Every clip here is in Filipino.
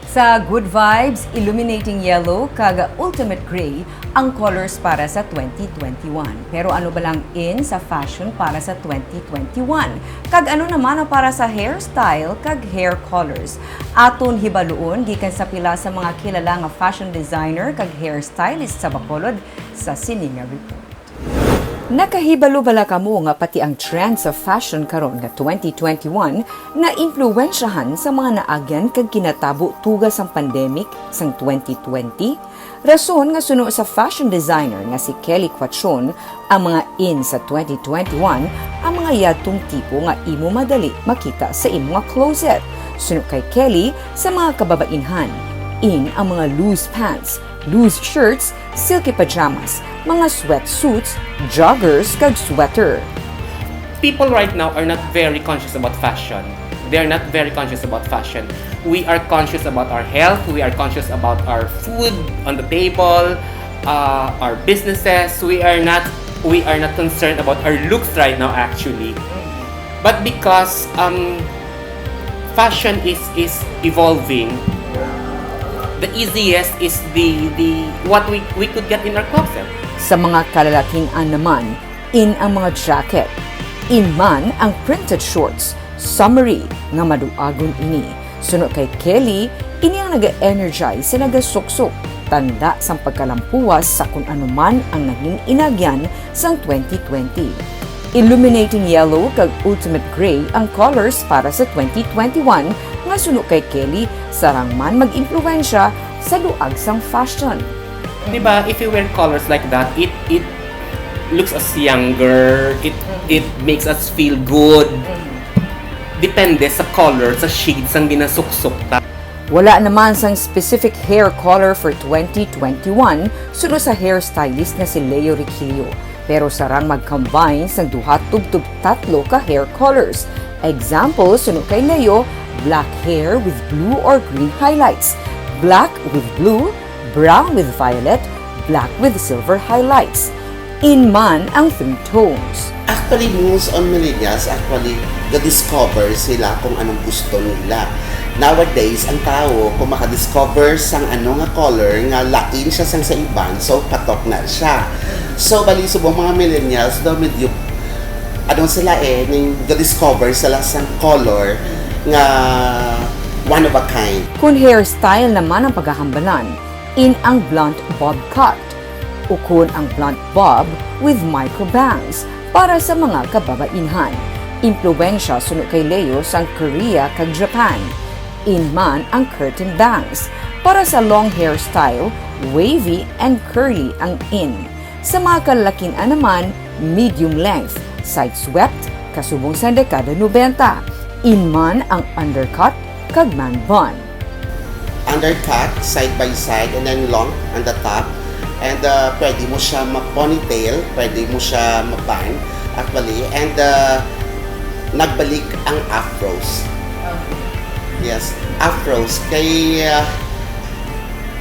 Sa Good Vibes, Illuminating Yellow kag Ultimate Gray ang colors para sa 2021. Pero ano ba lang in sa fashion para sa 2021? Kag ano naman ang para sa hairstyle kag hair colors? Aton hibaluon gikan sa pila sa mga kilala nga fashion designer kag hairstylist sa Bacolod sa Sininga Report. Nakahibalo bala kamo nga pati ang trend sa fashion karon nga 2021 na impluwensyahan sa mga naagyan kag kinatabo tugas ang pandemic sang 2020? Rason nga suno sa fashion designer nga si Kelly Quachon ang mga in sa 2021 ang mga yadtong tipo nga imo madali makita sa imo nga closet. Suno kay Kelly sa mga kababainhan, in ang mga loose pants, loose shirts, silky pajamas, mga sweatsuits, joggers, kag sweater. People right now are not very conscious about fashion. They're not very conscious about fashion. We are conscious about our health. We are conscious about our food on the table, our businesses. We are not concerned about our looks right now actually. But because fashion is evolving, the easiest is the what we could get in our closet. Sa mga kalalakihan naman, in ang mga jacket. In man ang printed shorts, summery nga maduagon ini. Sunod kay Kelly, ini ang naga-energize sa nagasuksok. Tanda sang pagkalampuwas sa kung anuman ang naging inagyan sang 2020. Illuminating Yellow kag Ultimate Gray ang colors para sa 2021 nga suno kay Kelly sarang man mag-impluwensya sa luag sang fashion. Diba, if you wear colors like that, it looks us younger, it makes us feel good. Depende sa color, sa shades ang ginasuksok ta. Wala naman sang specific hair color for 2021 suno sa hairstylist na si Leo Riquillo. Pero sarang mag-combine sang duha tubtub tatlo ka hair colors. Example, suno kay Leo, black hair with blue or green highlights, black with blue, brown with violet, black with silver highlights. In man ang three tones. Actually, most on millennials, discover sila kung anong gusto nila. Nowadays, ang tao, kung makadiscover sang ano nga color, nga lain siya sang sa iban, so patok na siya. So, bali subong mga millennials, daw medyo, sila discover sila sang color nga one of a kind. Kung hairstyle naman ang paghahambalan, in ang blunt bob cut, o kung ang blunt bob with micro bangs para sa mga kababainhan. Impluwensya suno kay Leo sang Korea kag Japan. In man ang curtain bangs. Para sa long hairstyle, wavy and curly ang in. Sa mga kalalakihan naman, medium length, side swept, kasubong sa dekada 90. In man ang undercut kag man bun. Undercut, side by side, and then long on the top. And pwede mo siya ma-ponytail, pwede mo siya ma-bun, actually. And nagbalik ang afros. Yes, afros. Kay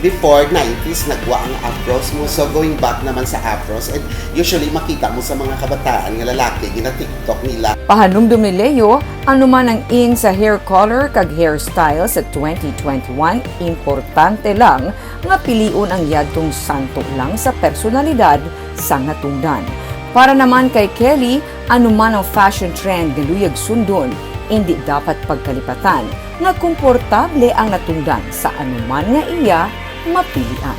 before 90s, nagwa ang afros mo. So, going back naman sa afros, and usually makita mo sa mga kabataan nga lalaki, gina-TikTok nila. Pahanumdum ni Leo, ano man ang in sa hair color kag hairstyle sa 2021, importante lang nga piliun ang yadtong santo lang sa personalidad sa natungdan. Para naman kay Kelly, ano man ang fashion trend nga luyag sundon, hindi dapat pagkalipatan nga komportable ang natungdan sa anuman nga iya mapilian.